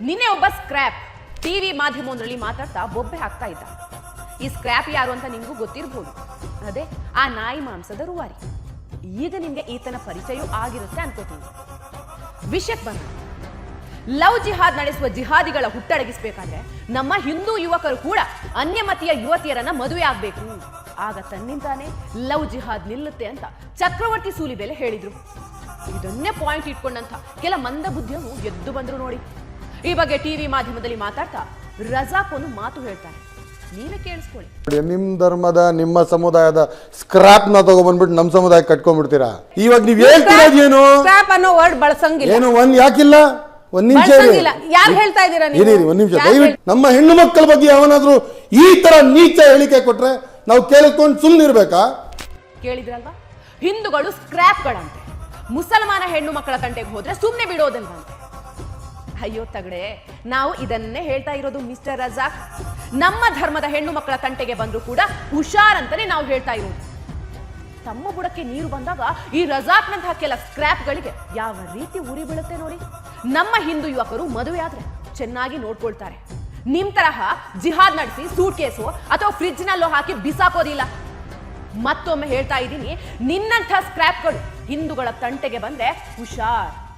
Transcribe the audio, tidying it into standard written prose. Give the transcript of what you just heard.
ನಿನ್ನೆ ಒಬ್ಬ scrap TV ಮಾಧ್ಯಮವೊಂದರಲ್ಲಿ ಮಾತಾಡ್ತಾ ಬೊಬ್ಬೆ ಹಾಕ್ತಾ ಇದ್ದ. ಈ ಸ್ಕ್ರ್ಯಾಪ್ ಯಾರು ಅಂತ ನಿಮಗೂ ಗೊತ್ತಿರಬಹುದು. ಅದೇ ಆ ನಾಯಿ ಮಾಂಸದ ರೂವಾರಿ. ಈಗ ನಿಮ್ಗೆ ಈತನ ಪರಿಚಯ ಆಗಿರುತ್ತೆ ಅನ್ಕೋತೀನಿ. ವಿಷಯಕ್ಕೆ ಬಂದ ಲವ್ ಜಿಹಾದ್ ನಡೆಸುವ ಜಿಹಾದಿಗಳ ಹುಟ್ಟಡಗಿಸಬೇಕಾದ್ರೆ ನಮ್ಮ ಹಿಂದೂ ಯುವಕರು ಕೂಡ ಅನ್ಯಮತೀಯ ಯುವತಿಯರನ್ನ ಮದುವೆ ಆಗ್ಬೇಕು, ಆಗ ತನ್ನಿಂದಾನೇ ಲವ್ ಜಿಹಾದ್ ನಿಲ್ಲುತ್ತೆ ಅಂತ ಚಕ್ರವರ್ತಿ ಸೂಲಿಬೆಲೆ ಹೇಳಿದ್ರು. ಇದನ್ನೇ ಪಾಯಿಂಟ್ ಇಟ್ಕೊಂಡಂತ ಕೆಲ ಮಂದ ಬುದ್ಧಿಯನ್ನು ಎದ್ದು ಬಂದ್ರು ನೋಡಿ. ಈ ಬಗ್ಗೆ ಟಿವಿ ಮಾಧ್ಯಮದಲ್ಲಿ ಮಾತಾಡ್ತಾ ರಜಾಕ್ ಒಂದು ಮಾತು ಹೇಳ್ತಾರೆ, ನೀವೇ ಕೇಳಿಸ್ಕೊಳ್ಳಿ. ನಿಮ್ ಧರ್ಮದ ನಿಮ್ಮ ಸಮುದಾಯದ ಸ್ಕ್ರಾಪ್ ನ ತಗೊಬಂದ್ಬಿಟ್ಟು ನಮ್ಮ ಸಮುದಾಯಕ್ಕೆ ಕಟ್ಕೊಂಡ್ಬಿಡ್ತೀರಾ. ಇವಾಗ ನೀವ್ ಹೇಳ್ತಿರೋದು ಏನು? ಸ್ಕ್ರಾಪ್ ಅನ್ನೋ ವರ್ಡ್ ಬಳಸಂಗಿಲ್ಲ. ಏನು ಯಾಕಿಲ್ಲ? ಒಂದ್ ನಿಮಿಷ ಯಾರು ಹೇಳ್ತಾ ಇದ್ದೀರಾ ನೀವು? ಒಂದ್ ನಿಮಿಷ ದಯವಿಟ್ಟು. ನಮ್ಮ ಹೆಣ್ಣು ಮಕ್ಕಳ ಬಗ್ಗೆ ಯಾವನಾದ್ರೂ ಈ ತರ ನೀಚ ಹೇಳಿಕೆ ಕೊಟ್ರೆ ನಾವು ಕೇಳಿಸ್ಕೊಂಡು ಸುಮ್ಮನಿರ್ಬೇಕಾ? ಕೇಳಿದ್ರಲ್ವಾ, ಹಿಂದೂಗಳು ಸ್ಕ್ರಾಪ್ಗಳಂತೆ, ಮುಸಲ್ಮಾನ ಹೆಣ್ಣು ಮಕ್ಕಳ ತಂಟೆಗೆ ಹೋದ್ರೆ ಸುಮ್ಮನೆ ಬಿಡೋದಲ್ವಂತೆ. ಅಯ್ಯೋ ತಗಡೆ, ನಾವು ಇದನ್ನೇ ಹೇಳ್ತಾ ಇರೋದು ಮಿಸ್ಟರ್ ರಜಾಕ್. ನಮ್ಮ ಧರ್ಮದ ಹೆಣ್ಣು ಮಕ್ಕಳ ತಂಟೆಗೆ ಬಂದ್ರು ಕೂಡ ಹುಷಾರ್ ಅಂತಾನೆ ನಾವು ಹೇಳ್ತಾ ಇರೋದು. ತಮ್ಮ ಬುಡಕ್ಕೆ ನೀರು ಬಂದಾಗ ಈ ರಜಾಕ್ನಂತಹ ಕೆಲ ಸ್ಕ್ರಾಪ್ಗಳಿಗೆ ಯಾವ ರೀತಿ ಉರಿ ಬೀಳುತ್ತೆ ನೋಡಿ. ನಮ್ಮ ಹಿಂದೂ ಯುವಕರು ಮದುವೆ ಆದ್ರೆ ಚೆನ್ನಾಗಿ ನೋಡ್ಕೊಳ್ತಾರೆ. ನಿಮ್ ತರಹ ಜಿಹಾದ್ ನಡೆಸಿ ಸೂಟ್ ಕೇಸು ಅಥವಾ ಫ್ರಿಡ್ಜ್ ನಲ್ಲೋ ಹಾಕಿ ಬಿಸಾಕೋದಿಲ್ಲ. ಮತ್ತೊಮ್ಮೆ ಹೇಳ್ತಾ ಇದ್ದೀನಿ, ನಿನ್ನಂಥ ಸ್ಕ್ರಾಪ್ಗಳು ಹಿಂದೂಗಳ ತಂಟೆಗೆ ಬಂದ್ರೆ ಹುಷಾರ್.